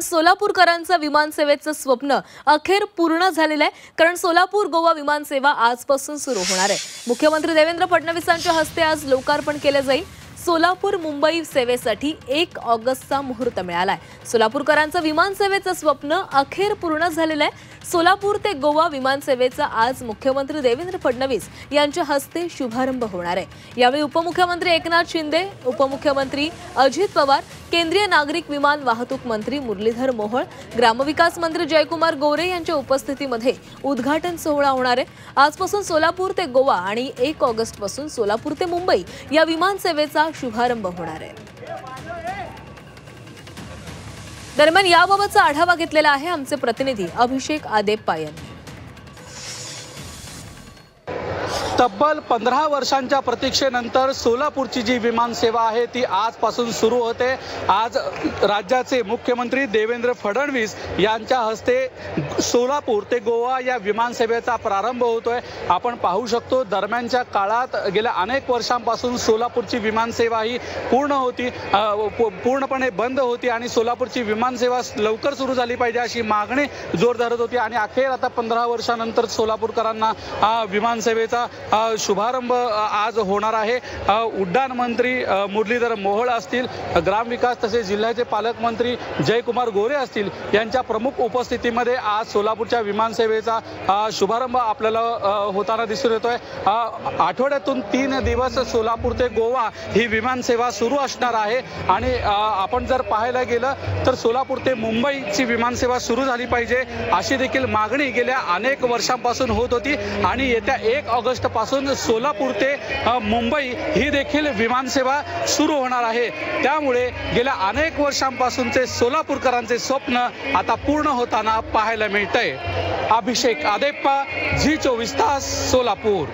सोलापूरकरांचं विमान सेवेचं स्वप्न अखेर पूर्ण झालेलं आहे। कारण सोलापूर गोवा विमान सेवा आजपासून सुरू होणार आहे। मुख्यमंत्री देवेंद्र फडणवीसांच्या हस्ते आज लोकार्पण केले जाईल। सोलापूर मुंबई सेवेसाठी 1 ऑगस्टचा मुहूर्त मिळालाय। सोलापूरकरांचं विमान सेवेचं स्वप्न अखेर पूर्ण झालेलं आहे। सोलापूर ते गोवा विमान सेवेचा आज मुख्यमंत्री देवेंद्र फडणवीस यांच्या हस्ते शुभारंभ होणार आहे। यावेळी उपमुख्यमंत्री एकनाथ शिंदे, उपमुख्यमंत्री अजित पवार, केंद्रीय नागरिक विमान वाहतूक मंत्री मुरलीधर मोहोळ, ग्रामविकास मंत्री जयकुमार गोरे यांच्या उपस्थितीमध्ये उद्घाटन सोहळा होणार आहे। आजपासून सोलापूर ते गोवा आणि 1 ऑगस्ट पासून सोलापूर ते मुंबई या विमान सेवेचा शुभारंभ होणार आहे। दरम्यान याबाबतचा आढावा घेतलेला आहे आमचे प्रतिनिधी अभिषेक आदेप्पा यांनी। तब्बल 15 वर्षांच्या प्रतीक्षेनंतर सोलापूरची जी विमान सेवा आहे ती आजपासून सुरू होते। आज राज्याचे मुख्यमंत्री देवेंद्र फडणवीस यांच्या हस्ते सोलापूर ते गोवा या विमान सेवेचा प्रारंभ होतोय। आपण पाहू शकतो दरम्यानच्या काळात गेल्या अनेक वर्षांपासून सोलापूरची विमान सेवा ही पूर्णपणे बंद होती आणि सोलापूरची विमान सेवा लवकर सुरू झाली पाहिजे अशी मागणी जोर धरत होती आणि अखेर आता 15 वर्षांनंतर सोलापूरकरांना विमान सेवेचा शुभारंभ आज होणार आहे। उड्डाण मंत्री मुरलीधर मोहोळ असतील, ग्रामविकास तसेच जिल्ह्याचे पालकमंत्री जयकुमार गोरे असतील यांच्या प्रमुख उपस्थितीमध्ये आज सोलापूरच्या विमान सेवेचा शुभारंभ आपल्याला होताना दिसून येतोय। आठवड्यातून 3 दिवस सोलापूर ते गोवा ही विमान सेवा सुरू असणार आहे आणि आपण जर पाहायला गेलं तर सोलापूर ते मुंबईची विमान सेवा सुरू झाली पाहिजे अशी देखील मागणी गेल्या अनेक वर्षांपासून होत होती आणि येत्या 1 ऑगस्ट पासून सोलापूर ते मुंबई ही देखील विमान सेवा सुरू होणार आहे। त्यामुळे गेल्या अनेक वर्षांपासूनचे सोलापूरकरांचे स्वप्न आता पूर्ण होताना पाहायला मिळतंय। अभिषेक आदेप्पा, झी 24 तास, सोलापूर।